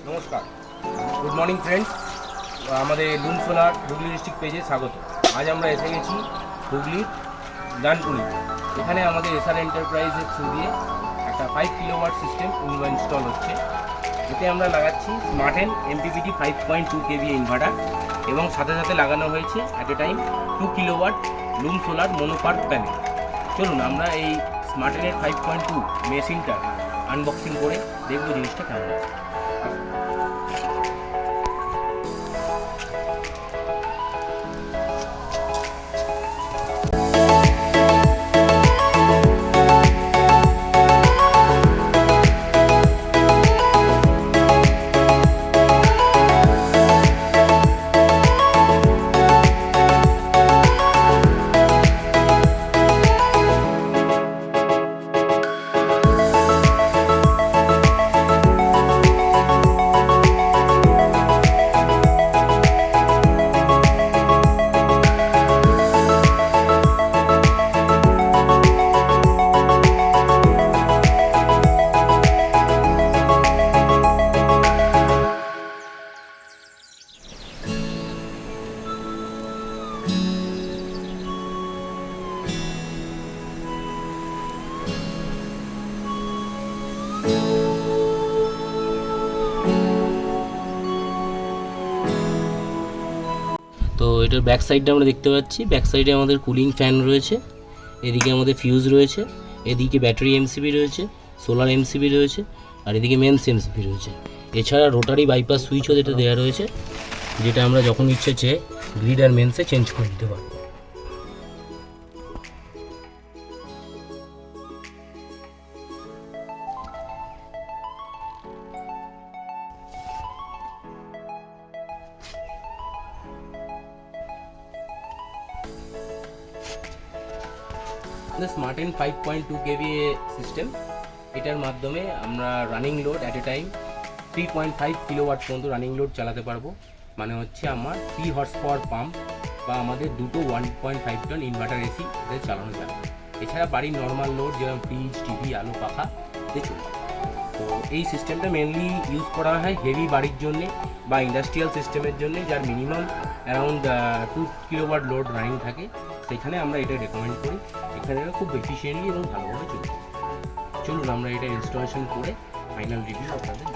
নমস্কার, good morning friends. আমাদের লুম solar Hooghly district পেজে স্বাগত। আজ আমরা এসে গেছি হুগলির দানকুনি। এখানে আমাদের এসআর এন্টারপ্রাইজের থ্রু দিয়ে একটা 5 কিলোওয়াট সিস্টেম ইনস্টল হচ্ছে। এতে আমরা লাগাচ্ছি স্মার্টেন এমপিপিটি 5.2 কেভি ইনভার্টার এবং সাথে সাথে লাগানো হয়েছে অ্যাট এ টাইম 2 কিলোওয়াট লুম সোলার মনোপার্ক প্যানেল। চলুন আমরা এই স্মার্টেনের 5.2 মেশিনটা আনবক্সিং করে দেখবো জিনিসটা কেমন আছে। তো এটার ব্যাক সাইডটা আমরা দেখতে পাচ্ছি। ব্যাক সাইডে আমাদের কুলিং ফ্যান রয়েছে, এদিকে আমাদের ফিউজ রয়েছে, এদিকে ব্যাটারি এমসিবি রয়েছে, সোলার এমসিবি রয়েছে, আর এদিকে মেন্স এমসিবি রয়েছে। এছাড়া রোটারি বাইপাস সুইচও যেটা দেওয়া রয়েছে, যেটা আমরা যখন ইচ্ছে চেয়ে গ্রিড আর মেন্সে চেঞ্জ করে দিতে পারবো। স্মার্টেন 5.2 কেভি সিস্টেম, এটার মাধ্যমে আমরা running load at a time 3.5 kilowatt পর্যন্ত রানিং লোড চালাতে পারবো। মানে হচ্ছে আমার 3 হর্স পাওয়ার পাম্প বা আমাদের দুটো 1.5 টন ইনভার্টার এসি এদের চালানো যাবে। এছাড়া বাড়ির নর্মাল লোড যেমন ফ্রিজ, টিভি, আলো, পাখা এতে চলবে। তো এই সিস্টেমটা মেনলি ইউজ করা হয় হেভি বাড়ির জন্যে বা ইন্ডাস্ট্রিয়াল সিস্টেমের জন্যে, যার minimum around 2 kilowatt load running থাকে। সেখানে আমরা এটা রেকমেন্ড করি। এখানে খুব এফিশিয়েন্টলি এবং ভালোভাবে চলবে। চলুন আমরা এটা ইনস্টলেশন করে ফাইনাল রিভিউ আপনাদের